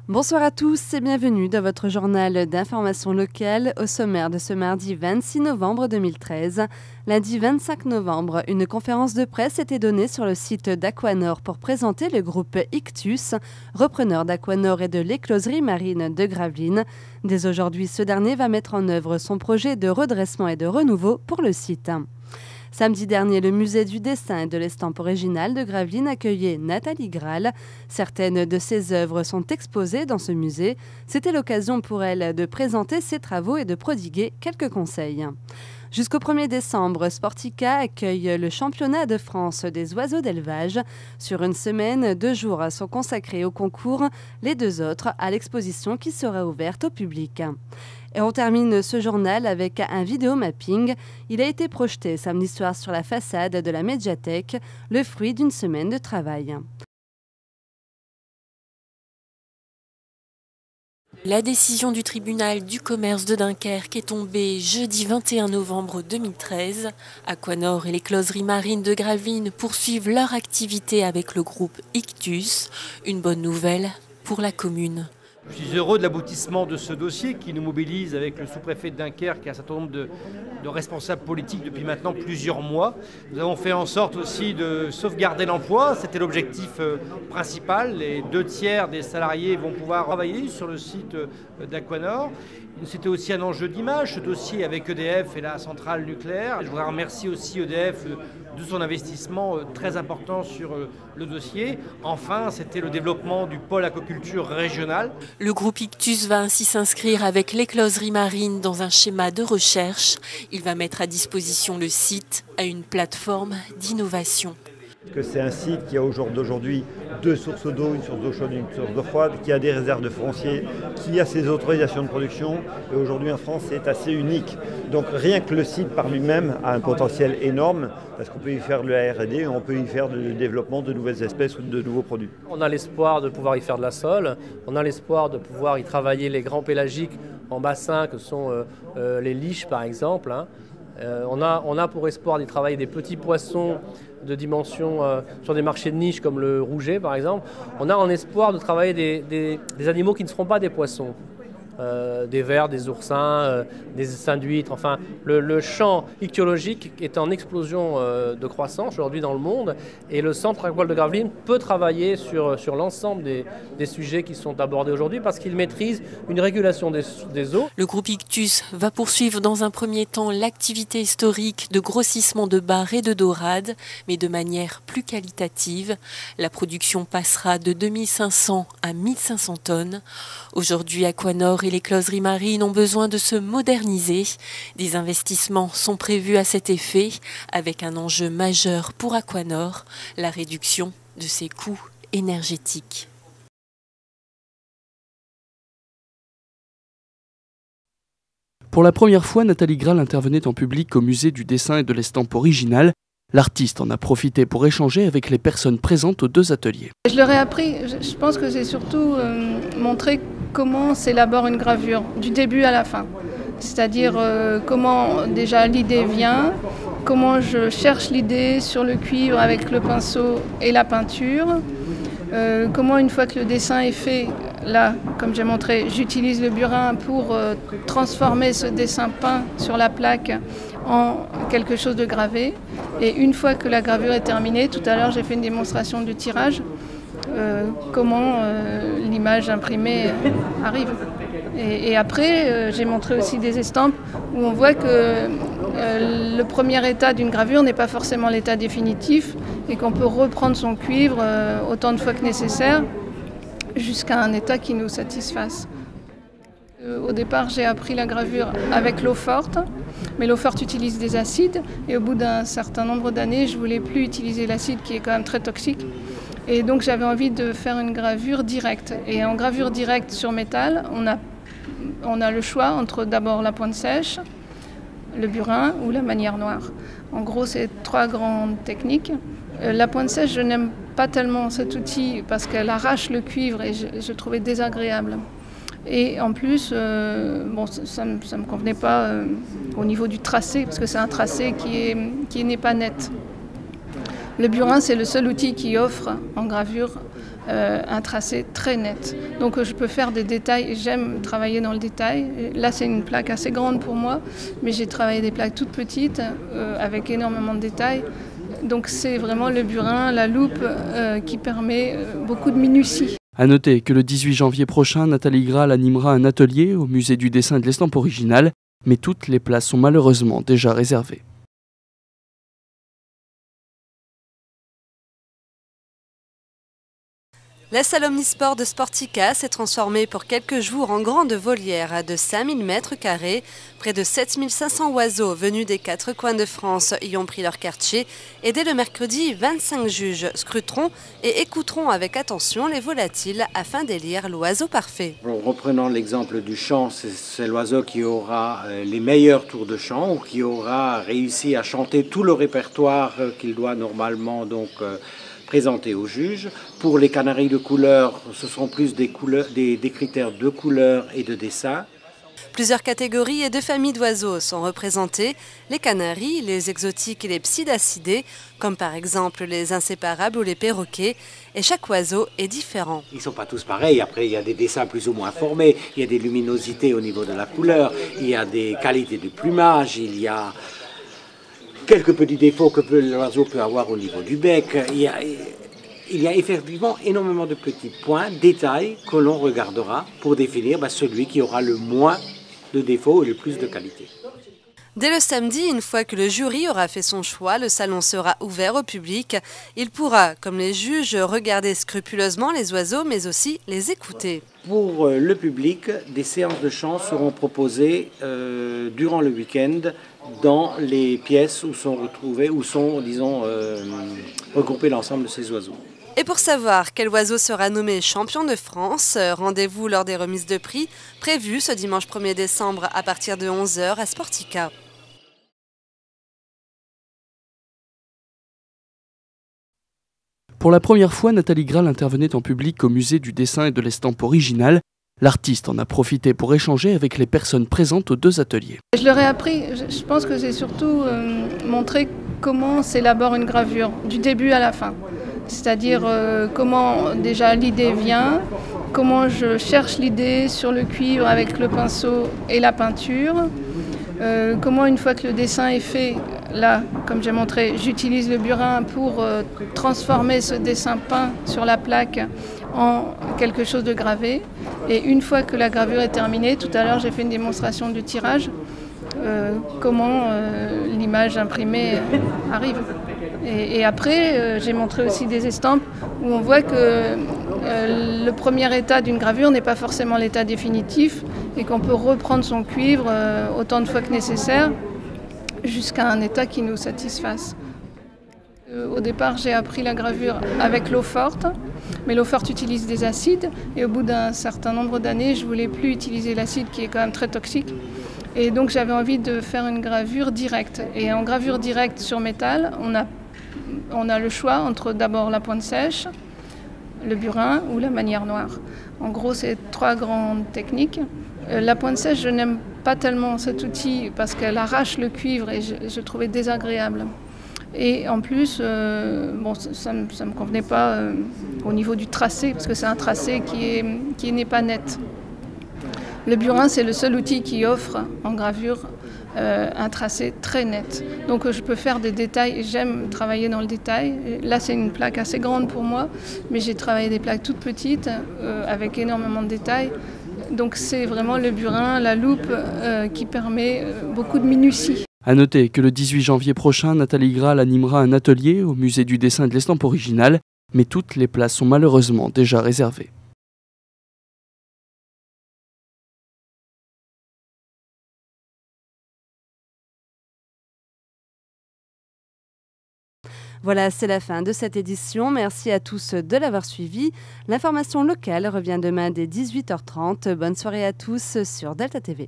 Bonsoir à tous et bienvenue dans votre journal d'information locale au sommaire de ce mardi 26 novembre 2013. Lundi 25 novembre, une conférence de presse était donnée sur le site d'Aquanor pour présenter le groupe Ictus, repreneur d'Aquanor et de l'écloserie marine de Gravelines. Dès aujourd'hui, ce dernier va mettre en œuvre son projet de redressement et de renouveau pour le site. Samedi dernier, le musée du dessin et de l'estampe originale de Gravelines accueillait Nathalie Graal. Certaines de ses œuvres sont exposées dans ce musée. C'était l'occasion pour elle de présenter ses travaux et de prodiguer quelques conseils. Jusqu'au 1er décembre, Sportica accueille le championnat de France des oiseaux d'élevage. Sur une semaine, 2 jours sont consacrés au concours, les 2 autres à l'exposition qui sera ouverte au public. Et on termine ce journal avec un vidéomapping. Il a été projeté samedi soir sur la façade de la médiathèque, le fruit d'une semaine de travail. La décision du tribunal du commerce de Dunkerque est tombée jeudi 21 novembre 2013. Aquanor et l'écloserie marine de Gravelines poursuivent leur activité avec le groupe Ictus. Une bonne nouvelle pour la commune. Je suis heureux de l'aboutissement de ce dossier qui nous mobilise avec le sous-préfet de Dunkerque et un certain nombre de responsables politiques depuis maintenant plusieurs mois. Nous avons fait en sorte aussi de sauvegarder l'emploi, c'était l'objectif principal. Les 2/3 des salariés vont pouvoir travailler sur le site d'Aquanor. C'était aussi un enjeu d'image, ce dossier avec EDF et la centrale nucléaire. Je voudrais remercier aussi EDF de son investissement très important sur le dossier. Enfin, c'était le développement du pôle aquaculture régional. Le groupe Ictus va ainsi s'inscrire avec l'écloserie marine dans un schéma de recherche. Il va mettre à disposition le site à une plateforme d'innovation. C'est un site qui a aujourd'hui 2 sources d'eau, une source d'eau chaude et une source d'eau froide, qui a des réserves de foncier, qui a ses autorisations de production. Et aujourd'hui en France, c'est assez unique. Donc rien que le site par lui-même a un potentiel énorme, parce qu'on peut y faire de la R&D, on peut y faire du développement de nouvelles espèces ou de nouveaux produits. On a l'espoir de pouvoir y faire de la sole, on a l'espoir de pouvoir y travailler les grands pélagiques en bassin que sont les liches par exemple. On a pour espoir d'y travailler des petits poissons de dimension sur des marchés de niche comme le rouget par exemple. On a en espoir de travailler des animaux qui ne seront pas des poissons. Des vers, des oursins, des seins d'huîtres. Enfin, le champ ichthyologique est en explosion de croissance aujourd'hui dans le monde et le centre aquaculture de Gravelines peut travailler sur l'ensemble des sujets qui sont abordés aujourd'hui parce qu'il maîtrise une régulation des eaux. Le groupe Ictus va poursuivre dans un premier temps l'activité historique de grossissement de bar et de dorade, mais de manière plus qualitative. La production passera de 2500 à 1500 tonnes. Aujourd'hui, Aquanor et l'écloserie marine ont besoin de se moderniser. Des investissements sont prévus à cet effet, avec un enjeu majeur pour Aquanor, la réduction de ses coûts énergétiques. Pour la première fois, Nathalie Graal intervenait en public au musée du dessin et de l'estampe originale. L'artiste en a profité pour échanger avec les personnes présentes aux 2 ateliers. Je leur ai appris, je pense que j'ai surtout montré comment s'élabore une gravure, du début à la fin. C'est-à-dire comment déjà l'idée vient, comment je cherche l'idée sur le cuivre avec le pinceau et la peinture, comment une fois que le dessin est fait, là, comme j'ai montré, j'utilise le burin pour transformer ce dessin peint sur la plaque en quelque chose de gravé. Et une fois que la gravure est terminée, tout à l'heure j'ai fait une démonstration du tirage, comment l'image imprimée arrive. Et après, j'ai montré aussi des estampes où on voit que le premier état d'une gravure n'est pas forcément l'état définitif et qu'on peut reprendre son cuivre autant de fois que nécessaire jusqu'à un état qui nous satisfasse. Au départ, j'ai appris la gravure avec l'eau forte, mais l'eau forte utilise des acides et au bout d'un certain nombre d'années, je ne voulais plus utiliser l'acide qui est quand même très toxique. Et donc j'avais envie de faire une gravure directe. Et en gravure directe sur métal, on a le choix entre d'abord la pointe sèche, le burin ou la manière noire. En gros, c'est 3 grandes techniques. La pointe sèche, je n'aime pas tellement cet outil parce qu'elle arrache le cuivre et je trouvais désagréable. Et en plus, ça ne me convenait pas au niveau du tracé, parce que c'est un tracé qui n'est pas net. Le burin, c'est le seul outil qui offre en gravure un tracé très net. Donc je peux faire des détails, j'aime travailler dans le détail. Là c'est une plaque assez grande pour moi, mais j'ai travaillé des plaques toutes petites avec énormément de détails. Donc c'est vraiment le burin, la loupe qui permet beaucoup de minutie. A noter que le 18 janvier prochain, Nathalie Graal animera un atelier au musée du dessin et de l'estampe originale, mais toutes les places sont malheureusement déjà réservées. La salle omnisport de Sportica s'est transformée pour quelques jours en grande volière de 5000 m². Près de 7500 oiseaux venus des 4 coins de France y ont pris leur quartier. Et dès le mercredi, 25 juges scruteront et écouteront avec attention les volatiles afin d'élire l'oiseau parfait. Reprenons l'exemple du chant, c'est l'oiseau qui aura les meilleurs tours de chant ou qui aura réussi à chanter tout le répertoire qu'il doit normalement présenter au juge. Pour les canaris de couleur, ce sont plus des critères de couleur et de dessin. Plusieurs catégories et deux familles d'oiseaux sont représentées, les canaris, les exotiques et les psittacidés, comme par exemple les inséparables ou les perroquets, et chaque oiseau est différent. Ils ne sont pas tous pareils, après il y a des dessins plus ou moins formés, il y a des luminosités au niveau de la couleur, il y a des qualités de plumage, il y a quelques petits défauts que l'oiseau peut avoir au niveau du bec. Il y a effectivement énormément de petits points, détails que l'on regardera pour définir celui qui aura le moins de défauts et le plus de qualité. Dès le samedi, une fois que le jury aura fait son choix, le salon sera ouvert au public. Il pourra, comme les juges, regarder scrupuleusement les oiseaux, mais aussi les écouter. Pour le public, des séances de chant seront proposées durant le week-end dans les pièces où sont regroupés l'ensemble de ces oiseaux. Et pour savoir quel oiseau sera nommé champion de France, rendez-vous lors des remises de prix prévues ce dimanche 1er décembre à partir de 11 h à Sportica. Pour la première fois, Nathalie Graal intervenait en public au musée du dessin et de l'estampe originale. L'artiste en a profité pour échanger avec les personnes présentes aux deux ateliers. Je leur ai appris, je pense que c'est surtout montrer comment s'élabore une gravure, du début à la fin. C'est-à-dire comment déjà l'idée vient, comment je cherche l'idée sur le cuivre avec le pinceau et la peinture, comment une fois que le dessin est fait, là, comme j'ai montré, j'utilise le burin pour transformer ce dessin peint sur la plaque en quelque chose de gravé. Et une fois que la gravure est terminée, tout à l'heure j'ai fait une démonstration du tirage, comment l'image imprimée arrive. Et après, j'ai montré aussi des estampes où on voit que le premier état d'une gravure n'est pas forcément l'état définitif et qu'on peut reprendre son cuivre autant de fois que nécessaire jusqu'à un état qui nous satisfasse. Au départ, j'ai appris la gravure avec l'eau forte, mais l'eau forte utilise des acides et au bout d'un certain nombre d'années, je ne voulais plus utiliser l'acide qui est quand même très toxique. Et donc j'avais envie de faire une gravure directe. Et en gravure directe sur métal, on a le choix entre d'abord la pointe sèche, le burin ou la manière noire. En gros, c'est 3 grandes techniques. La pointe sèche, je n'aime pas tellement cet outil parce qu'elle arrache le cuivre et je trouvais désagréable. Et en plus, ça ne me convenait pas au niveau du tracé, parce que c'est un tracé qui n'est pas net. Le burin, c'est le seul outil qui offre en gravure un tracé très net. Donc je peux faire des détails, j'aime travailler dans le détail. Là, c'est une plaque assez grande pour moi, mais j'ai travaillé des plaques toutes petites avec énormément de détails. Donc c'est vraiment le burin, la loupe qui permet beaucoup de minutie. A noter que le 18 janvier prochain, Nathalie Graal animera un atelier au musée du dessin et de l'estampe originale, mais toutes les places sont malheureusement déjà réservées. Voilà, c'est la fin de cette édition. Merci à tous de l'avoir suivi. L'information locale revient demain dès 18 h 30. Bonne soirée à tous sur Delta TV.